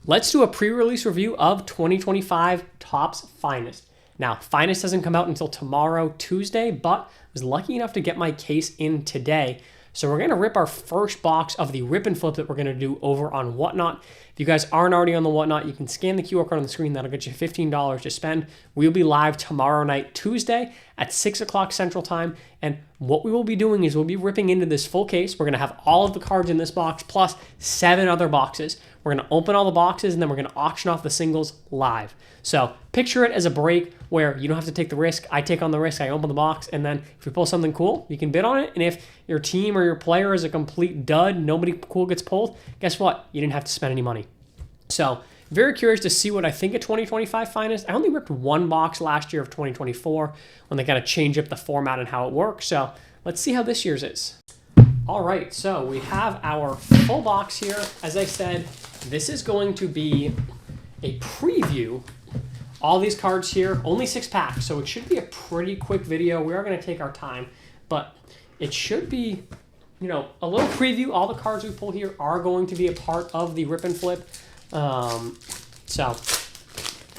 let's do a pre-release review of 2025 Topps Finest. Now, Finest doesn't come out until tomorrow, Tuesday, but I was lucky enough to get my case in today. So we're going to rip our first box of the rip and flip that we're going to do over on Whatnot. If you guys aren't already on the Whatnot, you can scan the QR code on the screen. That'll get you $15 to spend. We'll be live tomorrow night, Tuesday at 6 o'clock Central Time. And what we will be doing is we'll be ripping into this full case. We're going to have all of the cards in this box plus 7 other boxes. We're going to open all the boxes and then we're going to auction off the singles live. So picture it as a break where you don't have to take the risk. I take on the risk. I open the box, and then if we pull something cool, you can bid on it. And if your team or your player is a complete dud, nobody cool gets pulled, guess what? You didn't have to spend any money. So very curious to see what I think of 2025 Finest. I only ripped one box last year of 2024 when they kind of changed up the format and how it works. So let's see how this year's is. All right, so we have our full box here. As I said, this is going to be a preview. All these cards here, only 6 packs, so it should be a pretty quick video. We are going to take our time, but it should be, you know, a little preview. All the cards we pull here are going to be a part of the rip and flip. So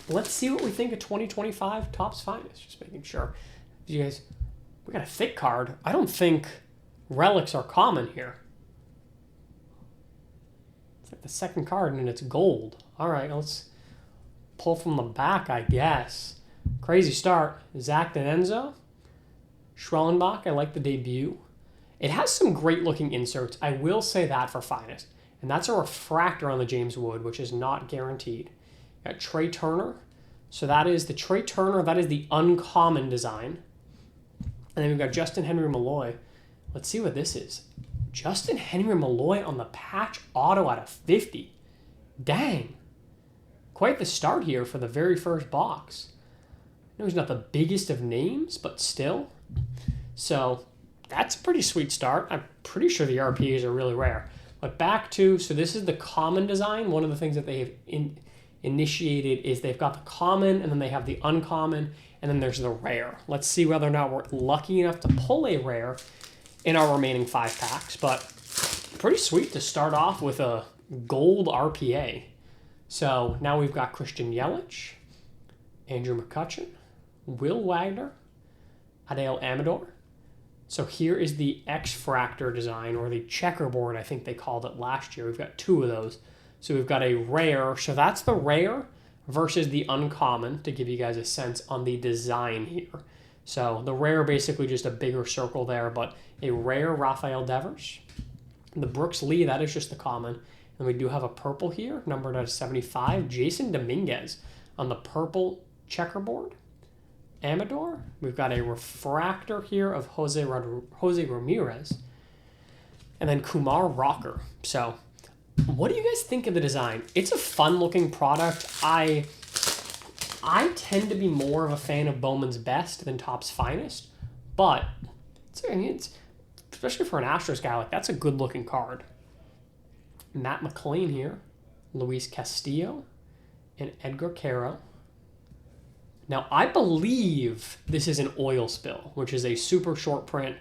let's see what we think of 2025 Topps Finest. Just making sure. You guys, we got a thick card. I don't think relics are common here. It's like the second card and it's gold. All right, let's pull from the back, I guess. Crazy start. Zach Denenzo. Schwellenbach, I like the debut. It has some great looking inserts. I will say that for Finest. And that's a refractor on the James Wood, which is not guaranteed. Got Trey Turner. So that is the Trey Turner. That is the uncommon design. And then we've got Justin Henry Malloy. Let's see what this is. Justin Henry Malloy on the patch auto out of 50. Dang. Quite the start here for the very first box. I know he's not the biggest of names, but still. So that's a pretty sweet start. I'm pretty sure the RPAs are really rare. But back to, so this is the common design. One of the things that they have initiated is they've got the common, and then they have the uncommon, and then there's the rare. Let's see whether or not we're lucky enough to pull a rare in our remaining 5 packs. But pretty sweet to start off with a gold RPA. So now we've got Christian Yelich, Andrew McCutchen, Will Wagner, Adael Amador. So here is the X-Fractor design, or the checkerboard, I think they called it last year. We've got 2 of those. So we've got a rare. So that's the rare versus the uncommon, to give you guys a sense on the design here. So the rare, basically just a bigger circle there, but a rare Rafael Devers. The Brooks Lee, that is just the common. And we do have a purple here, numbered at 75. Jason Dominguez on the purple checkerboard. Amador. We've got a refractor here of Jose Ramirez. And then Kumar Rocker. So what do you guys think of the design? It's a fun-looking product. I tend to be more of a fan of Bowman's Best than Topps Finest. But it's especially for an Astros guy, like that's a good-looking card. Matt McLean here, Luis Castillo, and Edgar Caro. Now, I believe this is an oil spill, which is a super short print,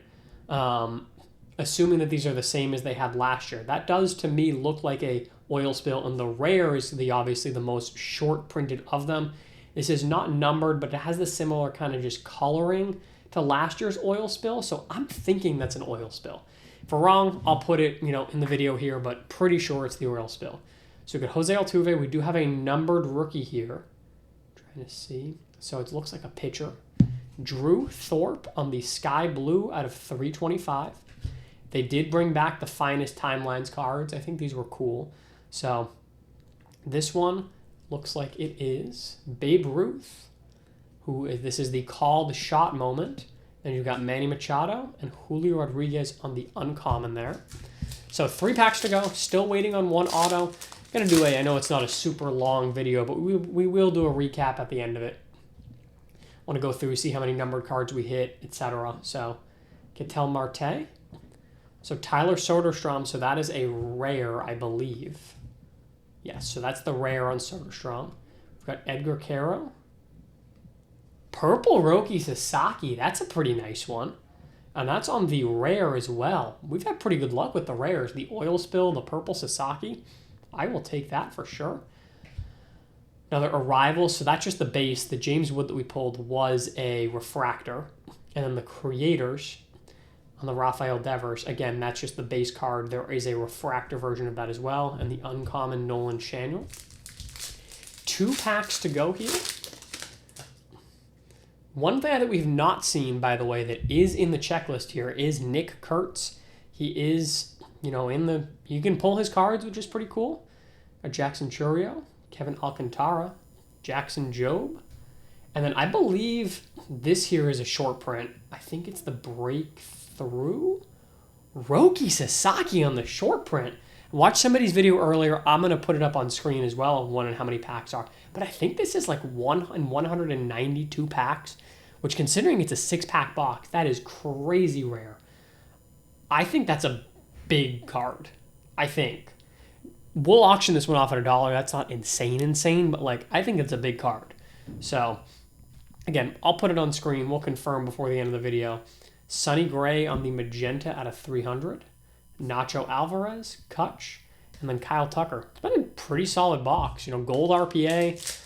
assuming that these are the same as they had last year. That does, to me, look like a oil spill, and the rare is obviously the most short printed of them. This is not numbered, but it has the similar kind of just coloring to last year's oil spill, so I'm thinking that's an oil spill. If we're wrong, I'll put it, in the video here, but pretty sure it's the oil spill. So we got Jose Altuve. We do have a numbered rookie here. Trying to see. So it looks like a pitcher. Drew Thorpe on the sky blue out of 325. They did bring back the Finest Timelines cards. I think these were cool. So this one looks like it is Babe Ruth, this is the called shot moment. Then you've got Manny Machado and Julio Rodriguez on the uncommon there. So 3 packs to go. Still waiting on 1 auto. Gonna do I know it's not a super long video, but we will do a recap at the end of it. Want to go through, see how many numbered cards we hit, etc. So Ketel Marte. So Tyler Soderstrom, so that is a rare, I believe. Yes, so that's the rare on Soderstrom. We've got Edgar Caro. Purple Roki Sasaki, that's a pretty nice one. And that's on the rare as well. We've had pretty good luck with the rares. The oil spill, the purple Sasaki. I will take that for sure. Another Arrival, so that's just the base. The James Wood that we pulled was a refractor. And then the Creators on the Rafael Devers, again, that's just the base card. There is a refractor version of that as well. And the uncommon Nolan Schanuel. 2 packs to go here. One thing that we've not seen, by the way, that is in the checklist here is Nick Kurtz. He is, you know, you can pull his cards, which is pretty cool. A Jackson Churio, Kevin Alcantara, Jackson Jobe. And then I believe this here is a short print. I think it's the Breakthrough. Roki Sasaki on the short print. Watch somebody's video earlier. I'm going to put it up on screen as well, one and how many packs are. But I think this is like 1 in 192 packs, which considering it's a 6-pack box, that is crazy rare. I think that's a big card. I think. We'll auction this one off at $1. That's not insane, but like I think it's a big card. So again, I'll put it on screen. We'll confirm before the end of the video. Sonny Gray on the magenta out of 300. Nacho Alvarez, Kutch, and then Kyle Tucker. It's been a pretty solid box. You know, gold RPA,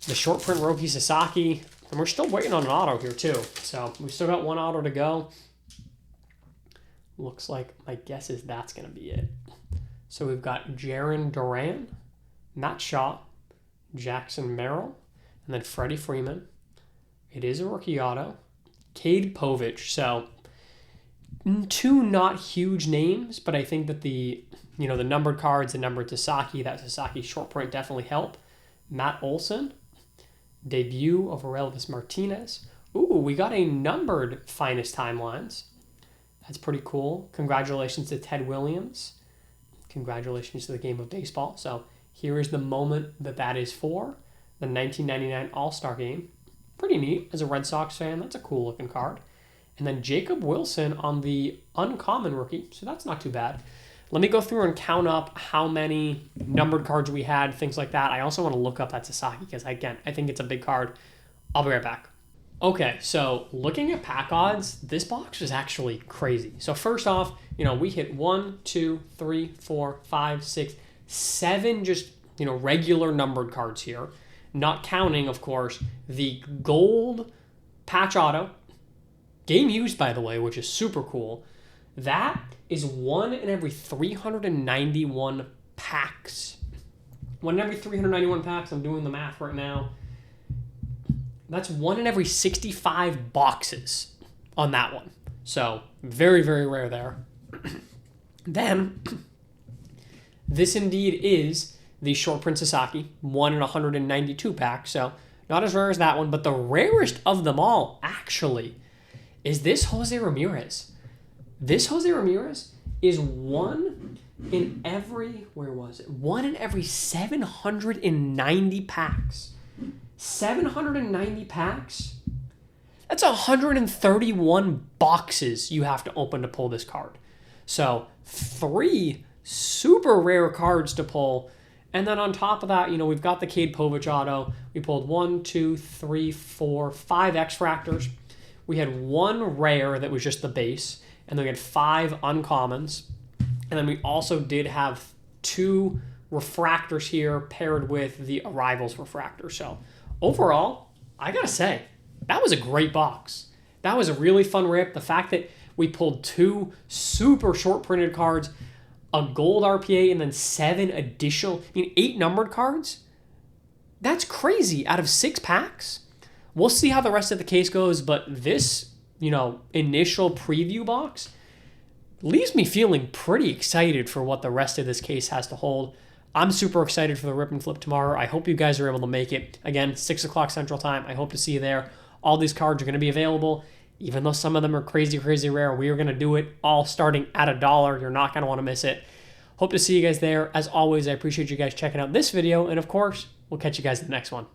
the short print Roki Sasaki, and we're still waiting on an auto here too. So we've still got 1 auto to go. Looks like my guess is that's going to be it. So we've got Jaron Duran, Matt Shaw, Jackson Merrill, and then Freddie Freeman. It is a rookie auto. Cade Povich. So 2 not huge names, but I think that the numbered cards, the numbered Sasaki, that Sasaki short print definitely help. Matt Olson, debut of Aurelvis Martinez. Ooh, we got a numbered Finest Timelines. That's pretty cool. Congratulations to Ted Williams. Congratulations to the game of baseball. So here is the moment that is for. The 1999 All-Star Game. Pretty neat. As a Red Sox fan, that's a cool looking card. And then Jacob Wilson on the uncommon rookie. So that's not too bad. Let me go through and count up how many numbered cards we had, things like that. I also want to look up that Sasaki because, again, I think it's a big card. I'll be right back. Okay, so looking at pack odds, this box is actually crazy. So first off, we hit 1, 2, 3, 4, 5, 6, 7 just, regular numbered cards here. Not counting, of course, the gold patch auto. Game used, by the way, which is super cool. That is 1 in every 391 packs. 1 in every 391 packs. I'm doing the math right now. That's 1 in every 65 boxes on that one. So very, very rare there. Then, this indeed is the short print Sasaki, 1 in 192 packs. So not as rare as that one, but the rarest of them all, actually, is this Jose Ramirez. This Jose Ramirez is 1 in every, 1 in every 790 packs. 790 packs? That's 131 boxes you have to open to pull this card. So 3 super rare cards to pull. And then on top of that, we've got the Cade Povich auto. We pulled 1, 2, 3, 4, 5 X-Fractors. We had 1 rare that was just the base. And then we had 5 uncommons. And then we also did have 2 refractors here paired with the Arrivals refractor. So overall, I gotta say, that was a great box. That was a really fun rip. The fact that we pulled 2 super short printed cards, a gold RPA, and then 7 additional, 8 numbered cards. That's crazy out of 6 packs. We'll see how the rest of the case goes, but this, initial preview box leaves me feeling pretty excited for what the rest of this case has to hold. I'm super excited for the rip and flip tomorrow. I hope you guys are able to make it. Again, 6 o'clock Central Time. I hope to see you there. All these cards are going to be available. Even though some of them are crazy, crazy rare, we are going to do it all starting at $1. You're not going to want to miss it. Hope to see you guys there. As always, I appreciate you guys checking out this video. And of course, we'll catch you guys in the next one.